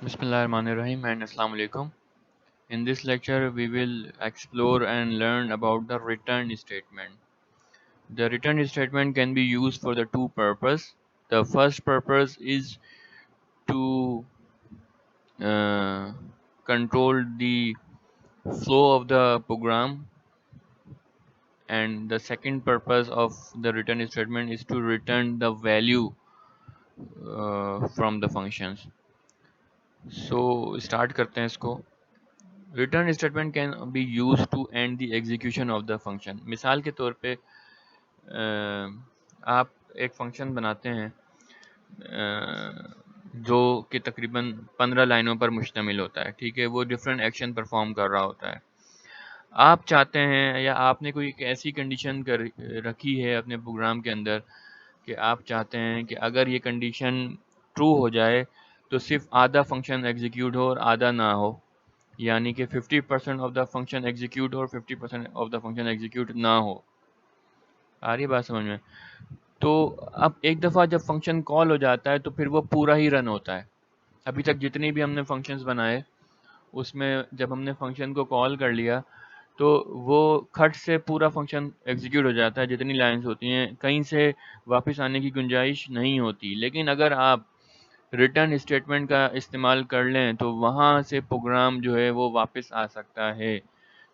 Bismillahirrahmanirrahim and Assalamu alaikum. In this lecture, we will explore and learn about the return statement. The return statement can be used for the two purposes. The first purpose is to uh, control the flow of the program, and the second purpose of the return statement is to return the value from the functions. So start करते हैं इसको. Return statement can be use to end the execution of the function. मिसाल के तौर पे आप एक function बनाते हैं जो कि तकरीबन 15 लाइनों पर मुश्तमिल होता है. ठीक है, वो डिफरेंट एक्शन परफॉर्म कर रहा होता है. आप चाहते हैं या आपने कोई एक ऐसी कंडीशन कर रखी है अपने प्रोग्राम के अंदर कि आप चाहते हैं कि अगर ये कंडीशन ट्रू हो जाए तो सिर्फ आधा फंक्शन एग्जीक्यूट हो और आधा ना हो, यानी कि 50% ऑफ द फंक्शन एग्जीक्यूट और 50% ऑफ द फंक्शन एग्जीक्यूट ना हो. आ रही बात समझ में? तो अब एक दफ़ा जब फंक्शन कॉल हो जाता है तो फिर वो पूरा ही रन होता है. अभी तक जितनी भी हमने फंक्शंस बनाए उसमें जब हमने फंक्शन को कॉल कर लिया तो वो खट से पूरा फंक्शन एग्जीक्यूट हो जाता है. जितनी लाइंस होती हैं कहीं से वापस आने की गुंजाइश नहीं होती. लेकिन अगर आप रिटर्न स्टेटमेंट का इस्तेमाल कर लें तो वहाँ से प्रोग्राम जो है वो वापस आ सकता है.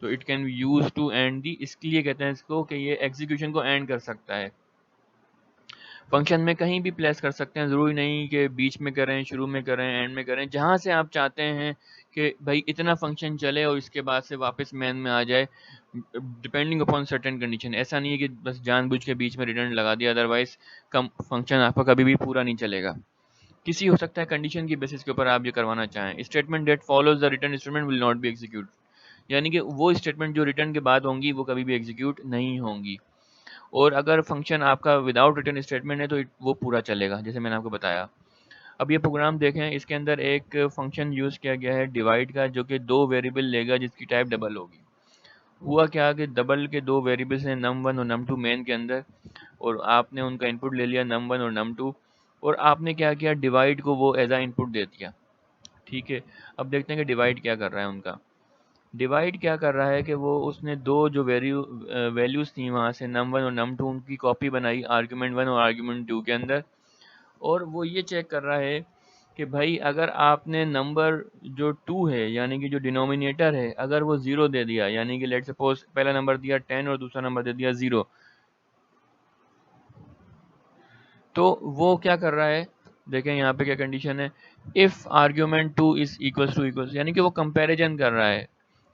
तो it can be use to end the, इसलिए कहते हैं इसको कि ये एग्जीक्यूशन को एंड कर सकता है. फंक्शन में कहीं भी प्लेस कर सकते हैं, ज़रूरी नहीं कि बीच में करें, शुरू में करें, एंड में करें. जहाँ से आप चाहते हैं कि भाई इतना फंक्शन चले और इसके बाद से वापस मेन में आ जाए, डिपेंडिंग अपॉन सर्टेन कंडीशन. ऐसा नहीं है कि बस जानबूझ के बीच में रिटर्न लगा दिया, अदरवाइज कम फंक्शन आपका कभी भी पूरा नहीं चलेगा. किसी हो सकता है कंडीशन की बेसिस के ऊपर आप ये करवाना चाहें. Statement that follows the return statement will not be execute, यानी कि वो स्टेटमेंट जो रिटर्न के बाद होंगी वो कभी भी एग्जीक्यूट नहीं होंगी. और अगर फंक्शन आपका विदाउट रिटर्न स्टेटमेंट है तो वो पूरा चलेगा, जैसे मैंने आपको बताया. अब ये प्रोग्राम देखें, इसके अंदर एक फंक्शन यूज़ किया गया है डिवाइड का, जो कि दो वेरिएबल लेगा जिसकी टाइप डबल होगी. हुआ क्या कि डबल के दो वेरिएबल्स हैं num1 और num2 मेन के अंदर, और आपने उनका इनपुट ले लिया num1 और num2, और आपने क्या किया, डिवाइड को वो एज आ इनपुट दे दिया. ठीक है, अब देखते हैं कि डिवाइड क्या कर रहा है उनका. डिवाइड क्या कर रहा है कि वो उसने दो जो वैल्यूज़ थी वहाँ से num1 और num2 उनकी कॉपी बनाई आर्ग्यूमेंट 1 और आर्ग्यूमेंट 2 के अंदर. और वो ये चेक कर रहा है कि भाई अगर आपने नंबर जो 2 है यानी कि जो डिनोमिनेटर है अगर वो 0 दे दिया, यानी कि लेट सपोज पहला नंबर दिया 10 और दूसरा नंबर दे दिया 0, तो वो क्या कर रहा है, देखें यहाँ पे क्या कंडीशन है. इफ़ आर्ग्यूमेंट 2 इज इक्वल्स यानी कि वो कंपैरिजन कर रहा है,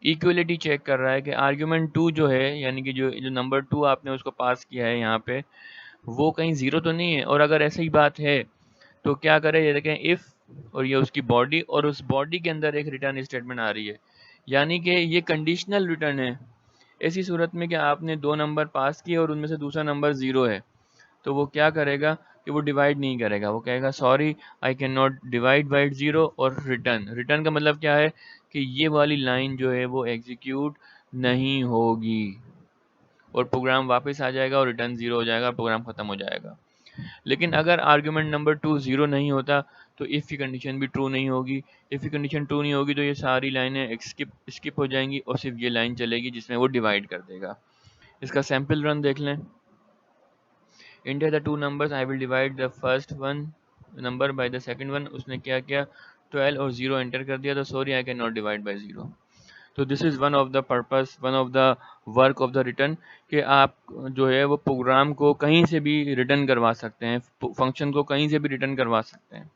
इक्वलिटी चेक कर रहा है कि आर्ग्यूमेंट 2 जो है यानी कि जो जो नंबर 2 आपने उसको पास किया है यहाँ पे, वो कहीं 0 तो नहीं है. और अगर ऐसी ही बात है तो क्या करें, ये देखें इफ़ और ये उसकी बॉडी, और उस बॉडी के अंदर एक रिटर्न स्टेटमेंट आ रही है, यानी कि ये कंडीशनल रिटर्न है. ऐसी सूरत में कि आपने दो नंबर पास किए और उनमें से दूसरा नंबर 0 है, तो वो क्या करेगा कि वो डिवाइड नहीं करेगा. वो कहेगा sorry I can not divide by 0, और रिटर्न. रिटर्न का मतलब क्या है कि ये वाली लाइन जो है वो एग्जीक्यूट नहीं होगी और प्रोग्राम वापस आ जाएगा और रिटर्न 0 हो जाएगा, प्रोग्राम ख़त्म हो जाएगा. लेकिन अगर आर्ग्यूमेंट नंबर 2 0 नहीं होता तो इफ़ की कंडीशन भी ट्रू नहीं होगी. इफ़ की कंडीशन ट्रू नहीं होगी तो ये सारी लाइनें स्किप हो जाएंगी और सिर्फ ये लाइन चलेगी जिसमें वो डिवाइड कर देगा. इसका सैम्पल रन देख लें. enter the two numbers, I will divide the first one number by the second one. उसने क्या किया, 12 और 0 एंटर कर दिया, तो sorry I can not divide by 0. तो this is one of the purpose, one of the work of the return, कि आप जो है वो प्रोग्राम को कहीं से भी रिटर्न करवा सकते हैं, फंक्शन को कहीं से भी रिटर्न करवा सकते हैं.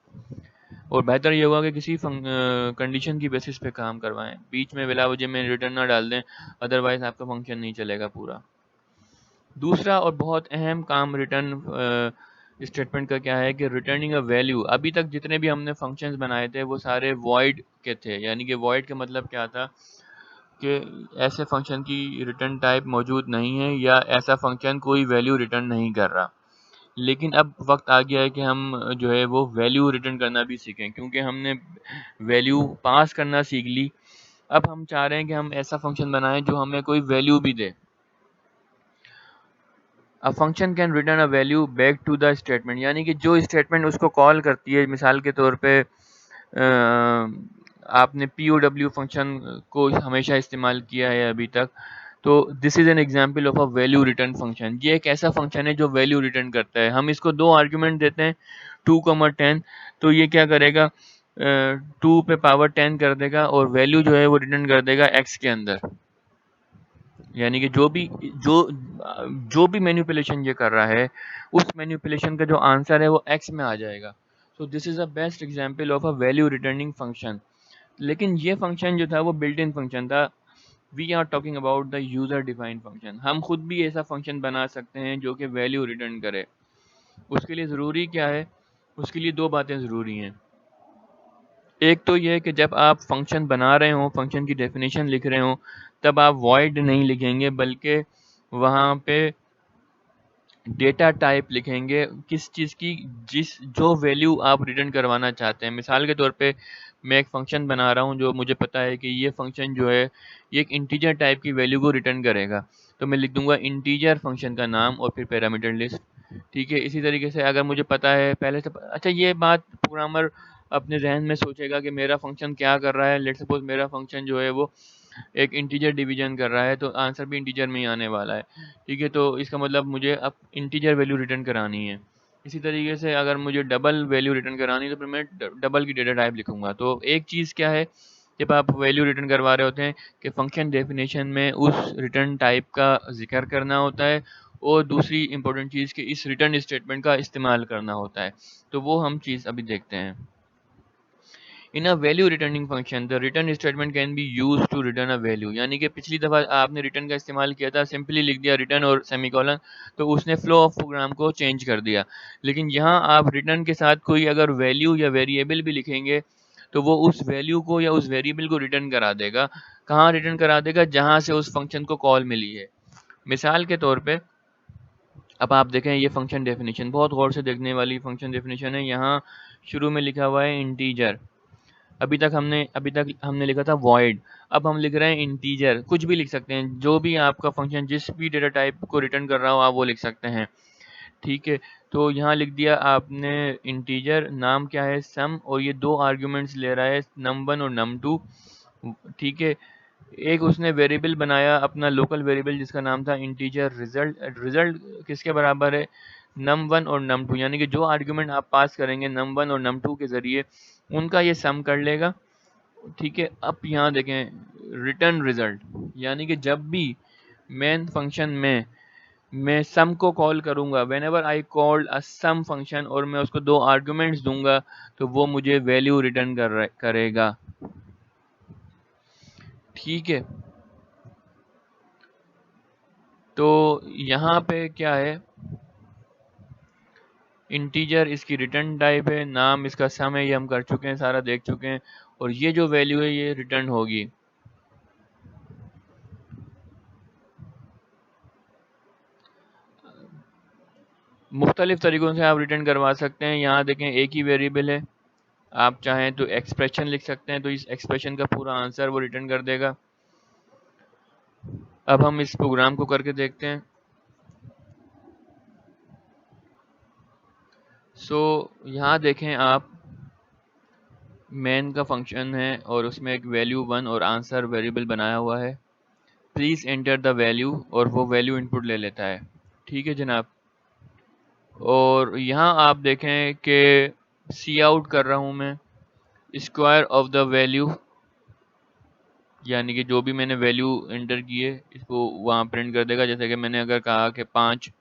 और बेहतर ये होगा कि किसी कंडीशन की बेसिस पे काम करवाएं, बीच में बिला वजह में रिटर्न ना डाल दें, अदरवाइज आपका फंक्शन नहीं चलेगा पूरा. दूसरा और बहुत अहम काम रिटर्न स्टेटमेंट का क्या है कि रिटर्निंग अ वैल्यू. अभी तक जितने भी हमने फंक्शंस बनाए थे वो सारे वॉइड के थे, यानी कि वॉइड का मतलब क्या था कि ऐसे फंक्शन की रिटर्न टाइप मौजूद नहीं है या ऐसा फंक्शन कोई वैल्यू रिटर्न नहीं कर रहा. लेकिन अब वक्त आ गया है कि हम जो है वो वैल्यू रिटर्न करना भी सीखें, क्योंकि हमने वैल्यू पास करना सीख ली. अब हम चाह रहे हैं कि हम ऐसा फंक्शन बनाएं जो हमें कोई वैल्यू भी दे. A function can return a value back to the statement, यानी कि जो स्टेटमेंट उसको कॉल करती है, मिसाल के तौर पे आपने POW फंक्शन को हमेशा इस्तेमाल किया है अभी तक, तो this is an example of a value return function. ये एक ऐसा फंक्शन है जो वैल्यू रिटर्न करता है। हम इसको दो आर्ग्यूमेंट देते हैं 2, 10, तो ये क्या करेगा, 2 पे पावर 10 कर देगा और वैल्यू जो है वो रिटर्न कर देगा x के अंदर। यानी कि जो भी मैनिपुलेशन ये कर रहा है, उस मैनिपुलेशन का जो आंसर है वो x में आ जाएगा। So this is a best example of a value returning function. लेकिन ये फंक्शन जो था वो बिल्ट इन फंक्शन था। We are talking about the user defined function. हम खुद भी ऐसा फंक्शन बना सकते हैं जो कि वैल्यू रिटर्न करे। उसके लिए ज़रूरी क्या है, उसके लिए दो बातें ज़रूरी हैं। एक तो ये कि जब आप फंक्शन बना रहे हो, फंक्शन की डेफिनेशन लिख रहे हो, तब आप वॉइड नहीं लिखेंगे, बल्कि वहाँ पे डेटा टाइप लिखेंगे किस चीज़ की, जो वैल्यू आप रिटर्न करवाना चाहते हैं। मिसाल के तौर पे मैं एक फंक्शन बना रहा हूँ जो मुझे पता है कि ये फंक्शन जो है ये एक इंटीजर टाइप की वैल्यू को रिटर्न करेगा, तो मैं लिख दूंगा इंटीजर फंक्शन का नाम और फिर पैरामीटर लिस्ट। ठीक है, इसी तरीके से अगर मुझे पता है पहले से अच्छा, ये बात प्रोग्रामर अपने जहन में सोचेगा कि मेरा फंक्शन क्या कर रहा है। लेट्स सपोज मेरा फंक्शन जो है वो एक इंटीजर डिवीजन कर रहा है, तो आंसर भी इंटीजर में ही आने वाला है। ठीक है, तो इसका मतलब मुझे अब इंटीजर वैल्यू रिटर्न करानी है। इसी तरीके से अगर मुझे डबल वैल्यू रिटर्न करानी है तो फिर मैं डबल की डेटा टाइप लिखूंगा। तो एक चीज़ क्या है, जब आप वैल्यू रिटर्न करवा रहे होते हैं कि फंक्शन डेफिनेशन में उस रिटर्न टाइप का जिक्र करना होता है, और दूसरी इंपॉर्टेंट चीज़ कि इस रिटर्न स्टेटमेंट का इस्तेमाल करना होता है। तो वो हम चीज़ अभी देखते हैं। In a value returning function the return statement can be use to return a value. यानी कि पिछली दफ़ा आपने रिटर्न का इस्तेमाल किया था, सिंपली लिख दिया रिटर्न और सेमीकोलन, तो उसने फ्लो ऑफ प्रोग्राम को चेंज कर दिया। लेकिन यहाँ आप रिटर्न के साथ कोई अगर वैल्यू या वेरिएबल भी लिखेंगे तो वो उस वैल्यू को या उस वेरिएबल को रिटर्न करा देगा। कहाँ रिटर्न करा देगा, जहाँ से उस फंक्शन को कॉल मिली है। मिसाल के तौर पे अब आप देखें ये फंक्शन डेफिनेशन बहुत गौर से देखने वाली फंक्शन डेफिनेशन है। यहाँ शुरू में लिखा हुआ है इंटीजर। अभी तक हमने लिखा था वॉइड। अब हम लिख रहे हैं इंटीजर। कुछ भी लिख सकते हैं, जो भी आपका फंक्शन जिस भी डेटा टाइप को रिटर्न कर रहा हो आप वो लिख सकते हैं। ठीक है, तो यहाँ लिख दिया आपने इंटीजर, नाम क्या है सम, और ये दो आर्ग्यूमेंट्स ले रहा है num1 और num2। ठीक है, एक उसने वेरिएबल बनाया अपना लोकल वेरिएबल जिसका नाम था इंटीजर रिजल्ट। रिजल्ट किसके बराबर है, num1 और num2, यानी कि जो आर्ग्यूमेंट आप पास करेंगे num1 और num2 के ज़रिए उनका ये सम कर लेगा। ठीक है, अब यहाँ देखें रिटर्न रिजल्ट, यानी कि जब भी मेन फंक्शन में मैं सम को कॉल करूंगा, whenever I called a sum function, और मैं उसको दो आर्ग्यूमेंट्स दूंगा, तो वो मुझे वैल्यू रिटर्न करेगा। ठीक है, तो यहाँ पे क्या है, इंटीजर इसकी रिटर्न टाइप है, नाम इसका सम है, ये हम कर चुके हैं, सारा देख चुके हैं, और ये जो वैल्यू है ये रिटर्न होगी। मुख्तलिफ तरीक़ों से आप रिटर्न करवा सकते हैं। यहाँ देखें एक ही वेरिएबल है, आप चाहें तो एक्सप्रेशन लिख सकते हैं, तो इस एक्सप्रेशन का पूरा आंसर वो रिटर्न कर देगा। अब हम इस प्रोग्राम को करके देखते हैं। यहाँ देखें आप, मेन का फंक्शन है और उसमें एक वैल्यू 1 और आंसर वेरिएबल बनाया हुआ है। प्लीज़ एंटर द वैल्यू, और वो वैल्यू इनपुट ले लेता है। ठीक है जनाब, और यहाँ आप देखें कि सी आउट कर रहा हूँ मैं स्क्वायर ऑफ द वैल्यू, यानी कि जो भी मैंने वैल्यू एंटर की है इसको वहाँ प्रिंट कर देगा। जैसे कि मैंने अगर कहा कि 5,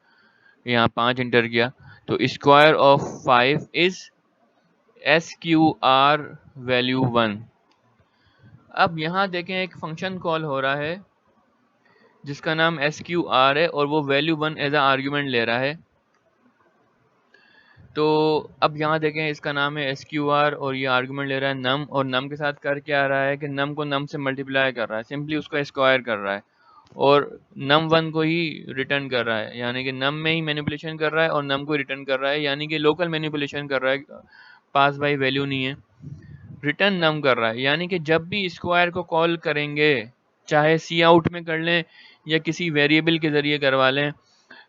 यहाँ 5 एंटर किया, तो square of 5 is SQR value 1। अब यहाँ देखें एक फंक्शन कॉल हो रहा है जिसका नाम SQR है, और वो वैल्यू 1 एज आ आर्ग्यूमेंट ले रहा है। तो अब यहाँ देखें इसका नाम है SQR और ये आर्गूमेंट ले रहा है num, और num के साथ कर क्या रहा है कि num को num से मल्टीप्लाई कर रहा है, सिंपली उसका स्क्वायर कर रहा है, और num1 को ही रिटर्न कर रहा है, यानी कि num में ही मैनिपुलेशन कर रहा है और num को रिटर्न कर रहा है, यानी कि लोकल मैनिपुलेशन कर रहा है, पास बाई वैल्यू नहीं है, रिटर्न num कर रहा है। यानी कि जब भी स्क्वायर को कॉल करेंगे, चाहे सी आउट में कर लें या किसी वेरिएबल के ज़रिए करवा लें,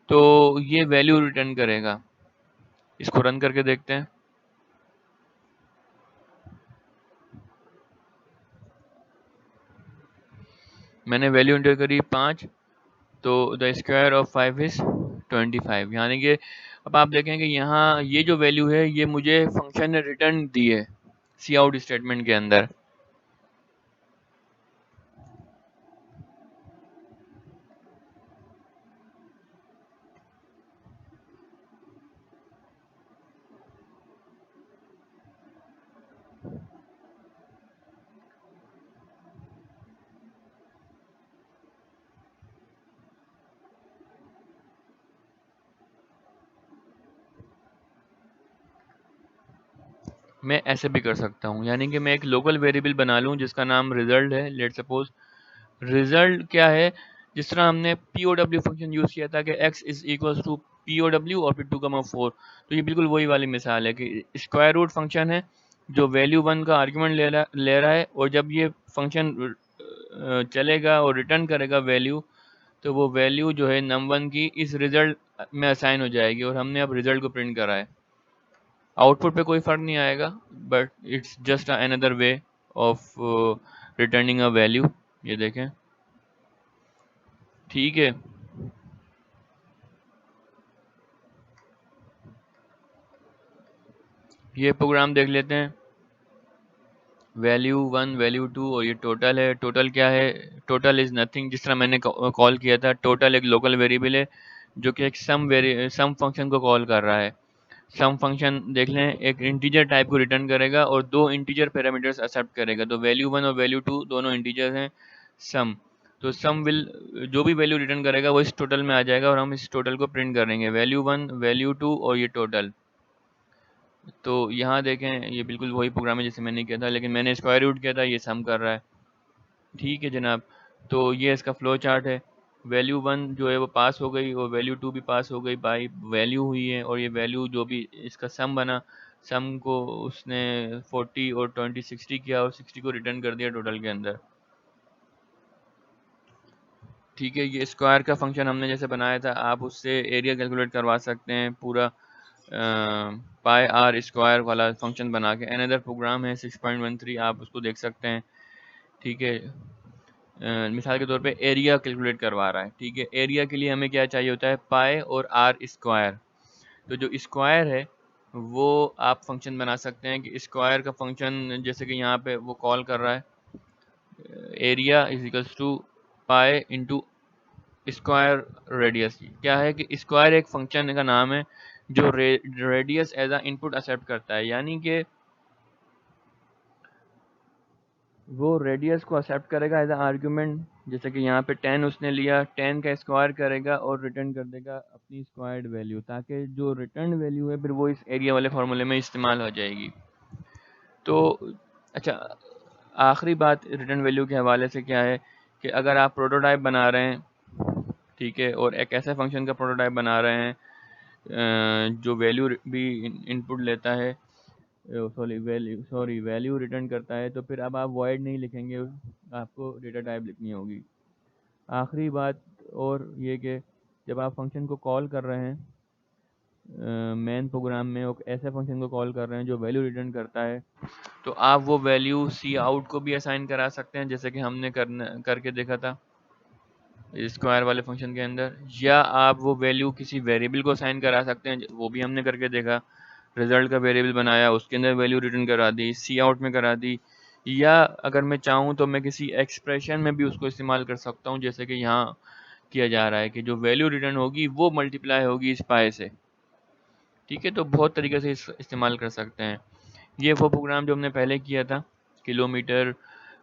तो ये वैल्यू रिटर्न करेगा। इसको रन करके देखते हैं। मैंने वैल्यू एंटर करी 5, तो द स्क्वायर ऑफ 5 इज 25, यानी कि अब आप देखें कि यहाँ ये जो वैल्यू है ये मुझे फंक्शन ने रिटर्न दी है सी आउट स्टेटमेंट के अंदर। मैं ऐसे भी कर सकता हूँ, यानी कि मैं एक लोकल वेरिएबल बना लूँ जिसका नाम रिजल्ट है। लेट सपोज रिजल्ट क्या है, जिस तरह हमने POW फंक्शन यूज़ किया था कि x is equal to POW और फिर 2,4, तो ये बिल्कुल वही वाली मिसाल है कि स्क्वायर रूट फंक्शन है जो वैल्यू 1 का आर्ग्यूमेंट ले रहा है, और जब ये फंक्शन चलेगा और रिटर्न करेगा वैल्यू, तो वो वैल्यू जो है num1 की इस रिजल्ट में असाइन हो जाएगी, और हमने अब रिजल्ट को प्रिंट करा है। आउटपुट पे कोई फ़र्क नहीं आएगा, but it's just another way of returning a value. ये देखें, ठीक है। ये प्रोग्राम देख लेते हैं। वैल्यू 1, वैल्यू 2 और ये टोटल है। टोटल क्या है? टोटल इज़ नथिंग, जिस तरह मैंने कॉल किया था। टोटल एक लोकल वेरिएबल है जो कि एक सम फंक्शन को कॉल कर रहा है। सम फंक्शन देख लें, एक इंटीजर टाइप को रिटर्न करेगा और 2 इंटीजर पैरामीटर्स एक्सेप्ट करेगा। तो वैल्यू 1 और वैल्यू 2 दोनों इंटीजर हैं। सम, तो सम विल, जो भी वैल्यू रिटर्न करेगा वो इस टोटल में आ जाएगा, और हम इस टोटल को प्रिंट करेंगे। वैल्यू 1, वैल्यू 2 और ये टोटल। तो यहाँ देखें, ये बिल्कुल वही प्रोग्राम है जैसे मैंने किया था, लेकिन मैंने स्क्वायर रूट किया था, ये सम कर रहा है। ठीक है जनाब, तो ये इसका फ्लो चार्ट है। वैल्यू 1 जो है वो पास हो गई, और वैल्यू 2 भी पास हो गई, बाई वैल्यू हुई है, और ये वैल्यू जो भी इसका सम बना, सम को उसने 40 और 20 60 किया, और 60 को रिटर्न कर दिया टोटल के अंदर। ठीक है, ये स्क्वायर का फंक्शन हमने जैसे बनाया था, आप उससे एरिया कैलकुलेट करवा सकते हैं पूरा, पाई आर स्क्वायर वाला फंक्शन बना के। अनदर प्रोग्राम है 6.13, आप उसको देख सकते हैं। ठीक है, मिसाल के तौर पे एरिया कैलकुलेट करवा रहा है। ठीक है, एरिया के लिए हमें क्या चाहिए होता है? पाई और आर स्क्वायर। तो जो स्क्वायर है वो आप फंक्शन बना सकते हैं कि स्क्वायर का फंक्शन जैसे कि यहाँ पे वो कॉल कर रहा है, area is equals to pi into square radius. क्या है कि स्क्वायर एक फंक्शन का नाम है जो radius as a input accept करता है, यानी कि वो रेडियस को एक्सेप्ट करेगा एज अ आर्ग्यूमेंट। जैसे कि यहाँ पे 10 उसने लिया, 10 का स्क्वायर करेगा और रिटर्न कर देगा अपनी स्क्वायर्ड वैल्यू, ताकि जो रिटर्न वैल्यू है फिर वो इस एरिया वाले फार्मूले में इस्तेमाल हो जाएगी। तो अच्छा, आखिरी बात रिटर्न वैल्यू के हवाले से क्या है कि अगर आप प्रोटोटाइप बना रहे हैं, ठीक है, और एक ऐसे फंक्शन का प्रोटोटाइप बना रहे हैं जो वैल्यू भी इनपुट लेता है, वैल्यू रिटर्न करता है, तो फिर अब आप वॉइड नहीं लिखेंगे, आपको डेटा टाइप लिखनी होगी। आखिरी बात और ये कि जब आप फंक्शन को कॉल कर रहे हैं मेन प्रोग्राम में, और ऐसे फंक्शन को कॉल कर रहे हैं जो वैल्यू रिटर्न करता है, तो आप वो वैल्यू सी आउट को भी असाइन करा सकते हैं, जैसे कि हमने करके देखा था स्क्वायर वाले फंक्शन के अंदर, या आप वो वैल्यू किसी वेरिएबल को असाइन करा सकते हैं, वो भी हमने करके देखा। रिजल्ट का वेरिएबल बनाया, उसके अंदर वैल्यू रिटर्न करा दी, सी आउट में करा दी, या अगर मैं चाहूँ तो मैं किसी एक्सप्रेशन में भी उसको इस्तेमाल कर सकता हूँ, जैसे कि यहाँ किया जा रहा है कि जो वैल्यू रिटर्न होगी वो मल्टीप्लाई होगी इस पाए से। ठीक है, तो बहुत तरीके से इस्तेमाल कर सकते हैं। ये वो प्रोग्राम जो हमने पहले किया था किलोमीटर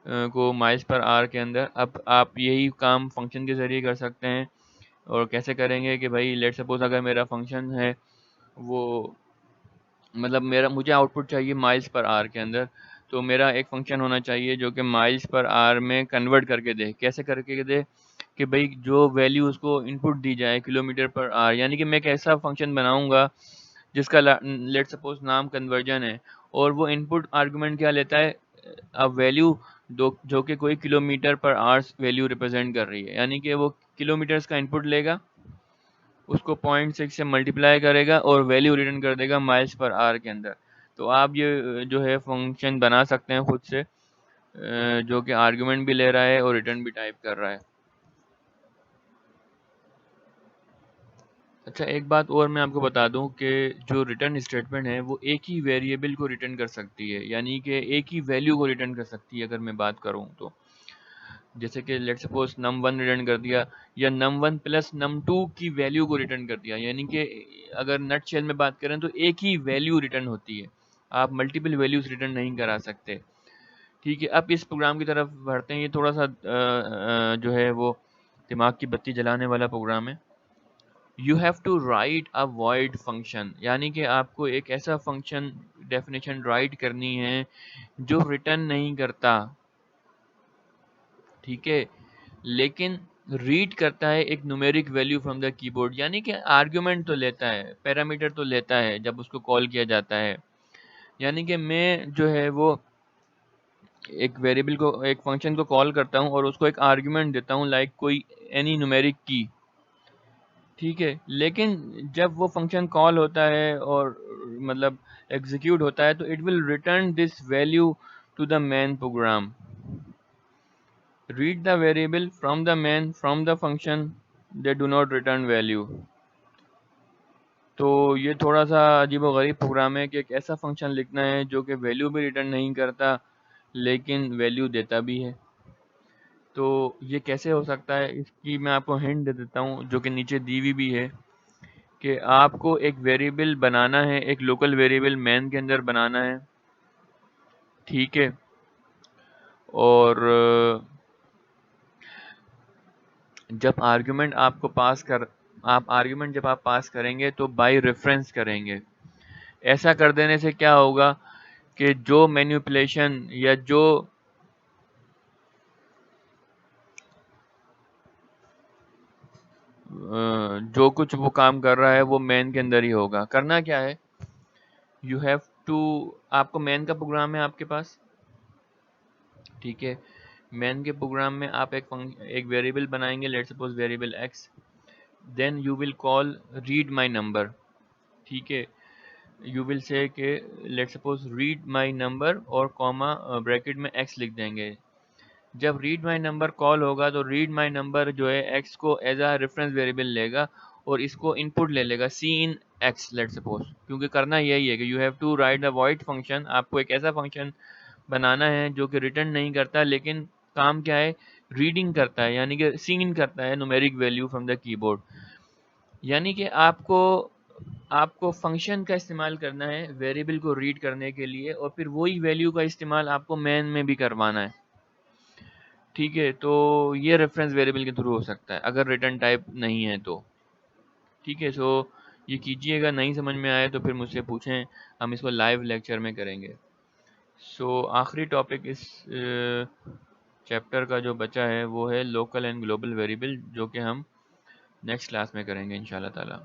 को माइल्स पर आवर के अंदर, अब आप यही काम फंक्शन के ज़रिए कर सकते हैं। और कैसे करेंगे कि भाई लेट सपोज अगर मेरा फंक्शन है वो, मतलब मेरा मुझे आउटपुट चाहिए माइल्स पर आवर के अंदर, तो मेरा एक फंक्शन होना चाहिए जो कि माइल्स पर आवर में कन्वर्ट करके दे। कैसे करके दे कि भाई जो वैल्यू उसको इनपुट दी जाए किलोमीटर पर आवर, यानी कि मैं एक ऐसा फंक्शन बनाऊंगा जिसका लेट सपोज नाम कन्वर्जन है, और वो इनपुट आर्गुमेंट क्या लेता है? अब वैल्यू दो जो कि कोई किलोमीटर पर आवर्स वैल्यू रिप्रेजेंट कर रही है, यानी कि वो किलोमीटर्स का इनपुट लेगा, उसको 0.6 से मल्टीप्लाई करेगा और वैल्यू रिटर्न कर देगा माइल्स पर आवर के अंदर। तो आप ये जो है फंक्शन बना सकते हैं खुद से, जो कि आर्गुमेंट भी ले रहा है और रिटर्न भी टाइप कर रहा है। अच्छा, एक बात और मैं आपको बता दूं कि जो रिटर्न स्टेटमेंट है वो एक ही वेरिएबल को रिटर्न कर सकती है, यानी कि एक ही वैल्यू को रिटर्न कर सकती है। अगर मैं बात करूं तो जैसे कि लेट्स सपोज num1 रिटर्न कर दिया या num1 प्लस num2 की वैल्यू को रिटर्न कर दिया, यानी कि अगर नट शेल में बात करें तो एक ही वैल्यू रिटर्न होती है, आप मल्टीपल वैल्यूज रिटर्न नहीं करा सकते। ठीक है, अब इस प्रोग्राम की तरफ बढ़ते हैं। ये थोड़ा सा जो है वो दिमाग की बत्ती जलाने वाला प्रोग्राम है। You have to write a void function, यानी कि आपको एक ऐसा फंक्शन डेफिनेशन राइट करनी है जो रिटर्न नहीं करता, ठीक है, लेकिन रीड करता है एक numeric value from the keyboard, यानी कि आर्गुमेंट तो लेता है, पैरामीटर तो लेता है जब उसको कॉल किया जाता है। यानी कि मैं जो है वो एक वेरिएबल को, एक फंक्शन को कॉल करता हूँ और उसको एक आर्गुमेंट देता हूँ, लाइक कोई एनी न्यूमेरिक की, ठीक है। लेकिन जब वो फंक्शन कॉल होता है और मतलब एग्जीक्यूट होता है तो it will return this value to the main program. Read the variable from the main from the function, they do not return value. तो ये थोड़ा सा अजीबोगरीब प्रोग्राम है कि एक ऐसा फंक्शन लिखना है जो कि वैल्यू भी रिटर्न नहीं करता लेकिन वैल्यू देता भी है। तो ये कैसे हो सकता है, इसकी मैं आपको हिंट दे देता हूँ जो कि नीचे दी हुई भी है, कि आपको एक वेरिएबल बनाना है, एक लोकल वेरिएबल मैन के अंदर बनाना है, ठीक है। और जब आर्गुमेंट आपको पास कर आप आर्गुमेंट जब आप पास करेंगे तो बाय रेफरेंस करेंगे। ऐसा कर देने से क्या होगा कि जो मैनिपुलेशन या जो कुछ वो काम कर रहा है वो मैन के अंदर ही होगा। करना क्या है, यू हैव टू, आपको मैन का प्रोग्राम है आपके पास, ठीक है। मैन के प्रोग्राम में आप एक वेरिएबल बनाएंगे, let's suppose variable X, then you will call read my number, ठीक है। यू विल से के let's suppose read my number और कॉमा ब्रैकेट में एक्स लिख देंगे। जब रीड माई नंबर कॉल होगा तो रीड माई नंबर जो है एक्स को एज अ रेफरेंस वेरिएबल लेगा और इसको इनपुट ले लेगा cin X, let suppose. क्योंकि करना यही है कि you have to write the void function, आपको एक ऐसा फंक्शन बनाना है जो कि रिटर्न नहीं करता लेकिन काम क्या है, रीडिंग करता है, यानी कि सी इन करता है numeric value from the keyboard. यानी कि आपको आपको फंक्शन का इस्तेमाल करना है वेरिएबल को रीड करने के लिए और फिर वही वैल्यू का इस्तेमाल आपको मैन में भी करवाना है, ठीक है। तो ये रेफरेंस वेरिएबल के थ्रू हो सकता है अगर रिटर्न टाइप नहीं है तो, ठीक है। सो ये कीजिएगा, नहीं समझ में आए तो फिर मुझसे पूछें, हम इसको लाइव लेक्चर में करेंगे। सो आखिरी टॉपिक इस चैप्टर का जो बचा है वो है लोकल एंड ग्लोबल वेरिएबल, जो कि हम नेक्स्ट क्लास में करेंगे इंशाल्लाह ताला।